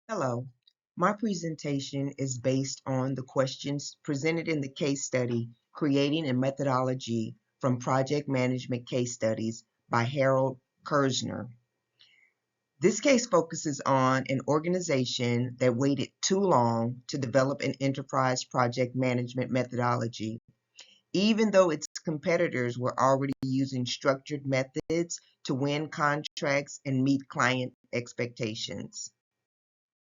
Hello. My presentation is based on the questions presented in the case study, Creating a Methodology from Project Management Case Studies by Harold Kersner. This case focuses on an organization that waited too long to develop an enterprise project management methodology, even though its competitors were already using structured methods to win contracts and meet client expectations.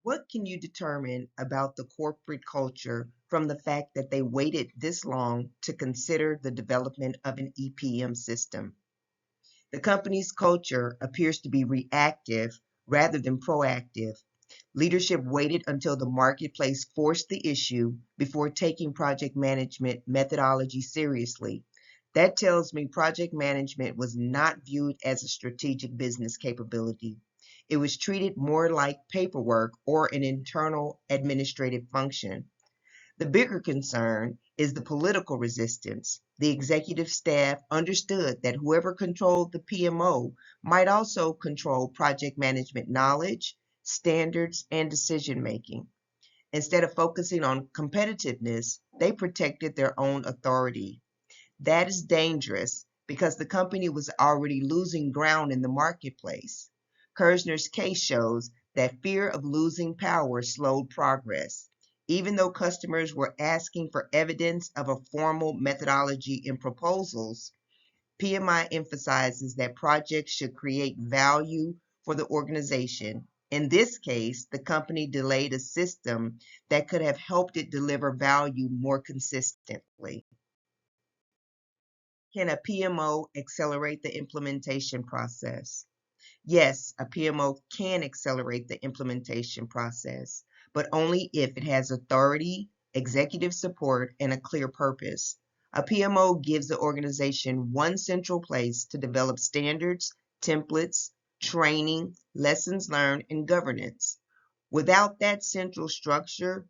What can you determine about the corporate culture from the fact that they waited this long to consider the development of an EPM system? The company's culture appears to be reactive rather than proactive. Leadership waited until the marketplace forced the issue before taking project management methodology seriously. That tells me project management was not viewed as a strategic business capability. It was treated more like paperwork or an internal administrative function. The bigger concern is the political resistance. The executive staff understood that whoever controlled the PMO might also control project management knowledge, standards, and decision making. Instead of focusing on competitiveness, they protected their own authority. That is dangerous because the company was already losing ground in the marketplace. Kersner's case shows that fear of losing power slowed progress. Even though customers were asking for evidence of a formal methodology in proposals, PMI emphasizes that projects should create value for the organization. In this case, the company delayed a system that could have helped it deliver value more consistently. Can a PMO accelerate the implementation process? Yes, a PMO can accelerate the implementation process, but only if it has authority, executive support, and a clear purpose. A PMO gives the organization one central place to develop standards, templates, training, lessons learned, and governance. Without that central structure,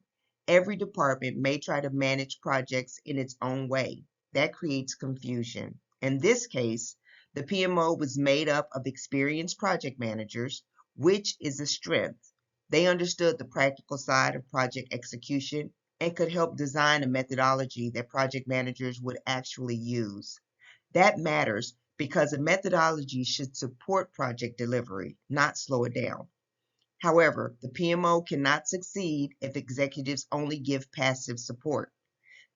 every department may try to manage projects in its own way. That creates confusion. In this case, the PMO was made up of experienced project managers, which is a strength. They understood the practical side of project execution and could help design a methodology that project managers would actually use. That matters because a methodology should support project delivery, not slow it down. However, the PMO cannot succeed if executives only give passive support.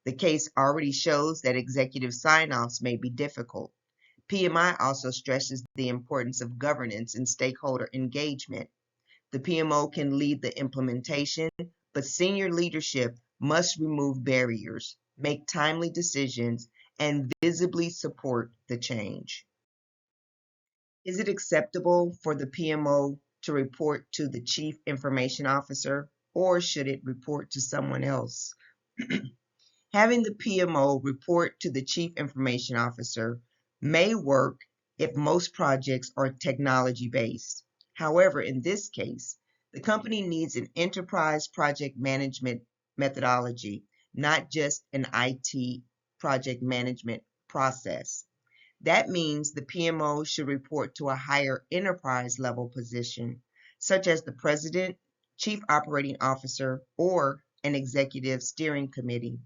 The case already shows that executive sign-offs may be difficult. PMI also stresses the importance of governance and stakeholder engagement. The PMO can lead the implementation, but senior leadership must remove barriers, make timely decisions, and visibly support the change. Is it acceptable for the PMO to report to the Chief Information Officer, or should it report to someone else? Having the PMO report to the Chief Information Officer may work if most projects are technology-based. However, in this case, the company needs an enterprise project management methodology, not just an IT project management process. That means the PMO should report to a higher enterprise level position, such as the President, Chief Operating Officer, or an executive steering committee.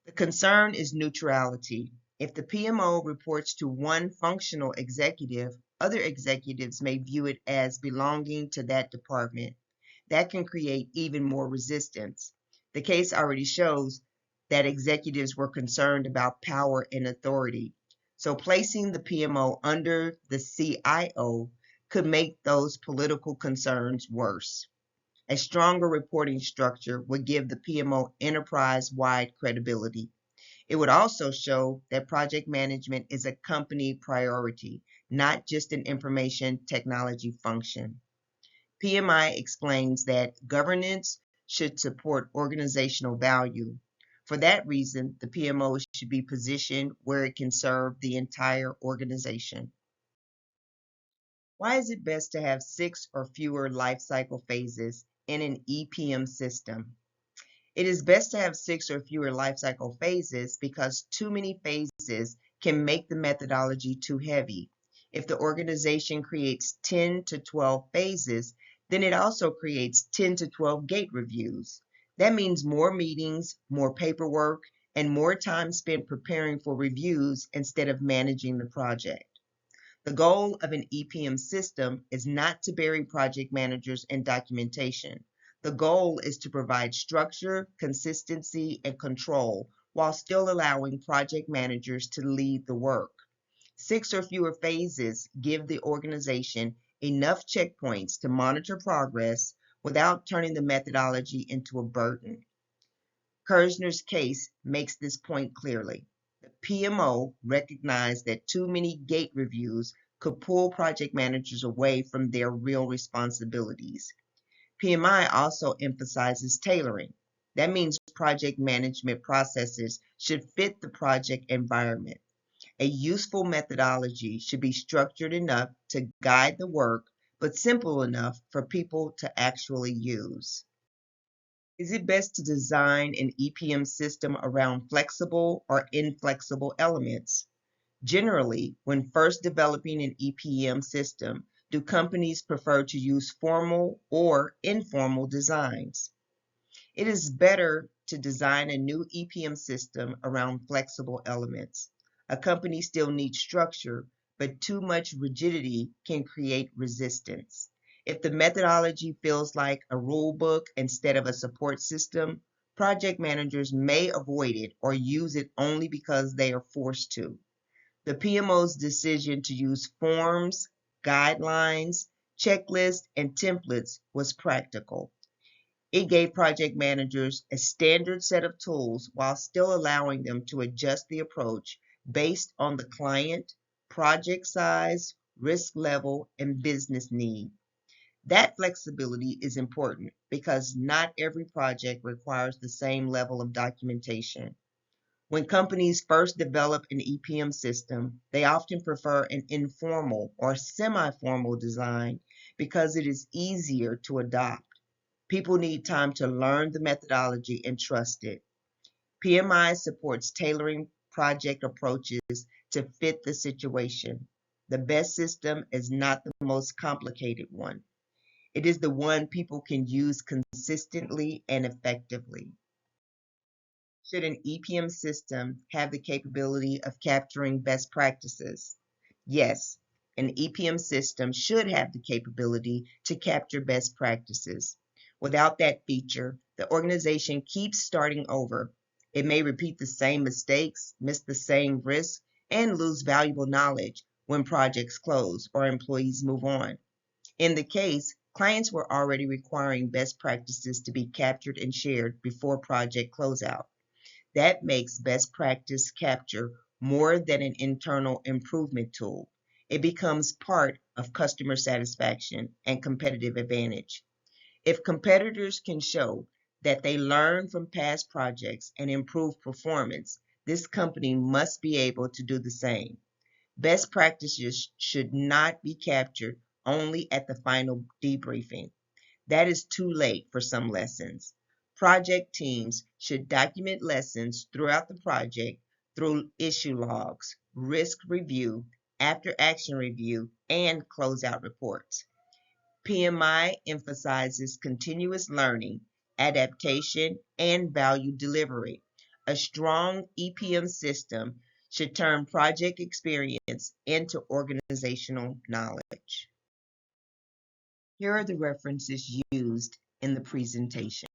The concern is neutrality. If the PMO reports to one functional executive, other executives may view it as belonging to that department. That can create even more resistance. The case already shows that executives were concerned about power and authority. So placing the PMO under the CIO could make those political concerns worse. A stronger reporting structure would give the PMO enterprise-wide credibility. It would also show that project management is a company priority, not just an information technology function. PMI explains that governance should support organizational value. For that reason, the PMO should be positioned where it can serve the entire organization. Why is it best to have 6 or fewer life cycle phases in an EPM system? It is best to have 6 or fewer life cycle phases because too many phases can make the methodology too heavy. If the organization creates 10 to 12 phases, Then it also creates 10 to 12 gate reviews. That means more meetings, more paperwork, and more time spent preparing for reviews instead of managing the project. The goal of an EPM system is not to bury project managers in documentation. The goal is to provide structure, consistency, and control while still allowing project managers to lead the work. 6 or fewer phases give the organization enough checkpoints to monitor progress without turning the methodology into a burden. Kerzner's case makes this point clearly. The PMO recognized that too many gate reviews could pull project managers away from their real responsibilities. PMI also emphasizes tailoring. That means project management processes should fit the project environment. A useful methodology should be structured enough to guide the work, but simple enough for people to actually use. Is it best to design an EPM system around flexible or inflexible elements? Generally, when first developing an EPM system, do companies prefer to use formal or informal designs? It is better to design a new EPM system around flexible elements. A company still needs structure, but too much rigidity can create resistance. If the methodology feels like a rule book instead of a support system, project managers may avoid it or use it only because they are forced to. The PMO's decision to use forms, guidelines, checklists, and templates was practical. It gave project managers a standard set of tools while still allowing them to adjust the approach based on the client, project size, risk level, and business need. That flexibility is important because not every project requires the same level of documentation. When companies first develop an EPM system, they often prefer an informal or semi-formal design because it is easier to adopt. People need time to learn the methodology and trust it. PMI supports tailoring project approaches to fit the situation. The best system is not the most complicated one. It is the one people can use consistently and effectively. Should an EPM system have the capability of capturing best practices? Yes, an EPM system should have the capability to capture best practices. Without that feature, the organization keeps starting over. It may repeat the same mistakes, miss the same risks, and lose valuable knowledge when projects close or employees move on. In the case, clients were already requiring best practices to be captured and shared before project closeout. That makes best practice capture more than an internal improvement tool. It becomes part of customer satisfaction and competitive advantage. If competitors can show that they learn from past projects and improve performance, this company must be able to do the same. Best practices should not be captured only at the final debriefing. That is too late for some lessons. Project teams should document lessons throughout the project through issue logs, risk review, after action review, and closeout reports. PMI emphasizes continuous learning, adaptation, and value delivery. A strong EPM system should turn project experience into organizational knowledge. Here are the references used in the presentation.